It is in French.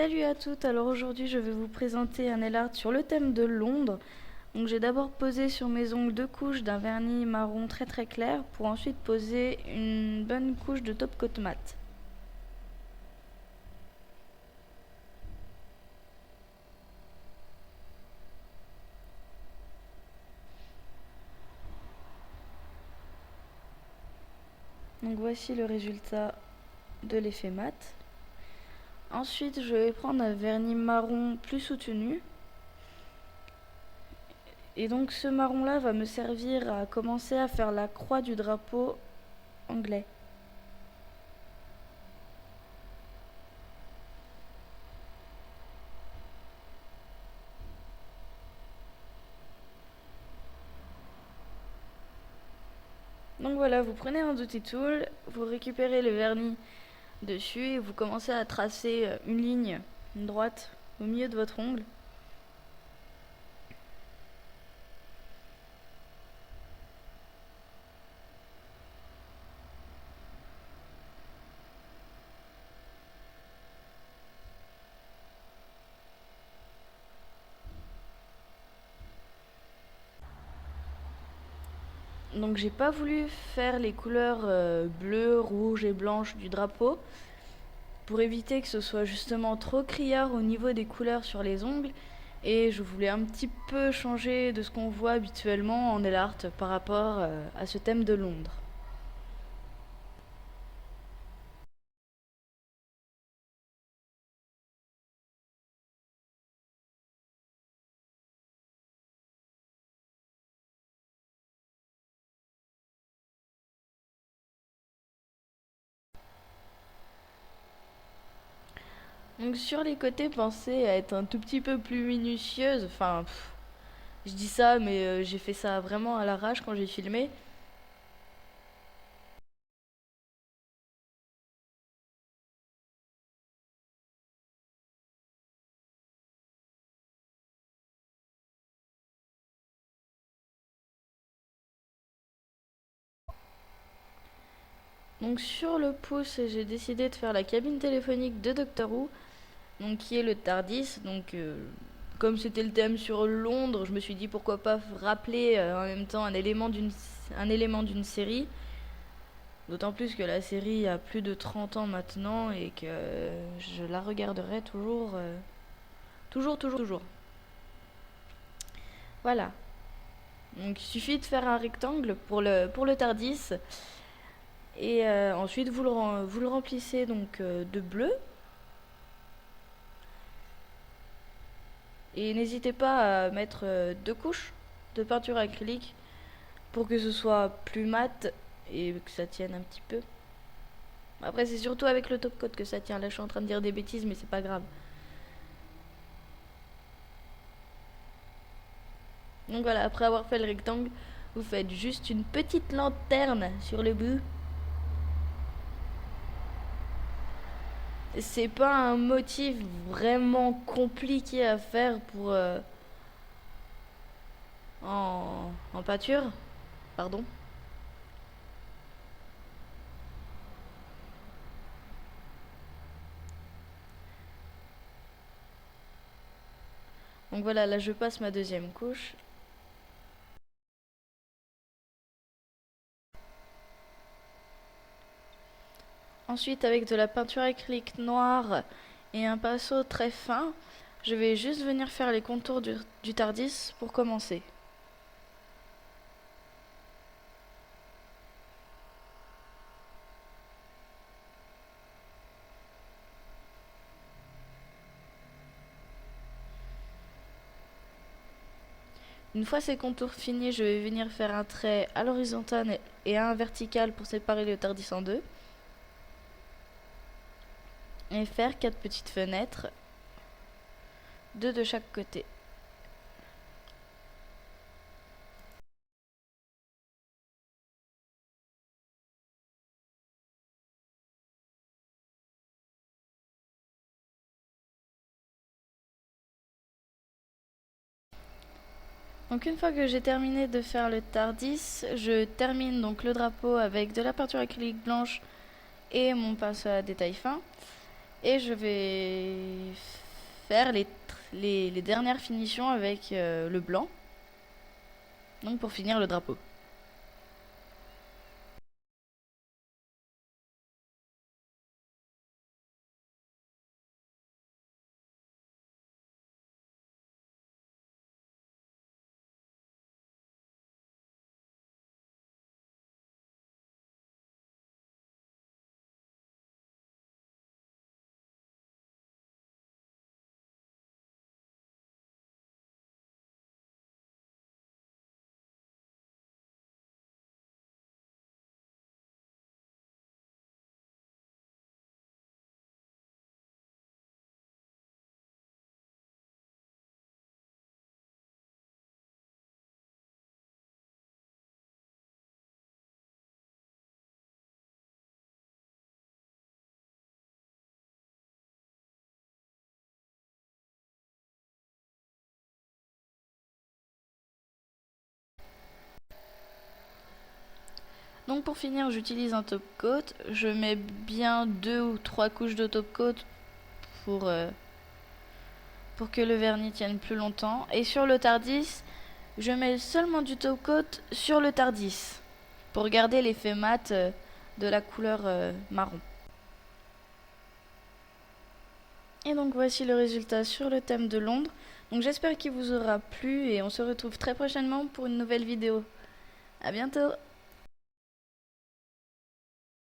Salut à toutes, alors aujourd'hui je vais vous présenter un nail art sur le thème de Londres. Donc j'ai d'abord posé sur mes ongles 2 couches d'un vernis marron très clair pour ensuite poser une bonne couche de top coat mat. Donc voici le résultat de l'effet mat. Ensuite je vais prendre un vernis marron plus soutenu. Et donc ce marron là va me servir à commencer à faire la croix du drapeau anglais. Donc voilà, vous prenez un Duty Tool, vous récupérez le vernis dessus et vous commencez à tracer une ligne, une droite au milieu de votre ongle. Donc j'ai pas voulu faire les couleurs bleues, rouges et blanches du drapeau pour éviter que ce soit justement trop criard au niveau des couleurs sur les ongles, et je voulais un petit peu changer de ce qu'on voit habituellement en nail art par rapport à ce thème de Londres. Donc sur les côtés, pensez à être un tout petit peu plus minutieuse. Enfin, je dis ça, mais j'ai fait ça vraiment à l'arrache quand j'ai filmé. Donc sur le pouce, j'ai décidé de faire la cabine téléphonique de Doctor Who, donc qui est le TARDIS. Donc comme c'était le thème sur Londres, je me suis dit pourquoi pas rappeler en même temps un élément d'une série. D'autant plus que la série a plus de 30 ans maintenant et que je la regarderai toujours, toujours. Voilà. Donc il suffit de faire un rectangle pour le TARDIS. Et ensuite vous le remplissez donc de bleu. Et n'hésitez pas à mettre 2 couches de peinture acrylique pour que ce soit plus mat et que ça tienne un petit peu. Après c'est surtout avec le top coat que ça tient. Là je suis en train de dire des bêtises mais c'est pas grave. Donc voilà, après avoir fait le rectangle, vous faites juste une petite lanterne sur le bout. C'est pas un motif vraiment compliqué à faire pour en pâture, pardon. Donc voilà, là je passe ma deuxième couche. Ensuite, avec de la peinture acrylique noire et un pinceau très fin, je vais juste venir faire les contours du TARDIS pour commencer. Une fois ces contours finis, je vais venir faire un trait à l'horizontale et à un vertical pour séparer le TARDIS en deux. Et faire 4 petites fenêtres, 2 de chaque côté. Donc une fois que j'ai terminé de faire le TARDIS, je termine donc le drapeau avec de la peinture acrylique blanche et mon pinceau à détail fin. Et je vais faire les dernières finitions avec le blanc. Donc pour finir le drapeau. Donc pour finir, j'utilise un top coat. Je mets bien 2 ou 3 couches de top coat pour que le vernis tienne plus longtemps. Et sur le Tardis, je mets seulement du top coat sur le Tardis pour garder l'effet mat de la couleur marron. Et donc voici le résultat sur le thème de Londres. Donc j'espère qu'il vous aura plu et on se retrouve très prochainement pour une nouvelle vidéo. À bientôt!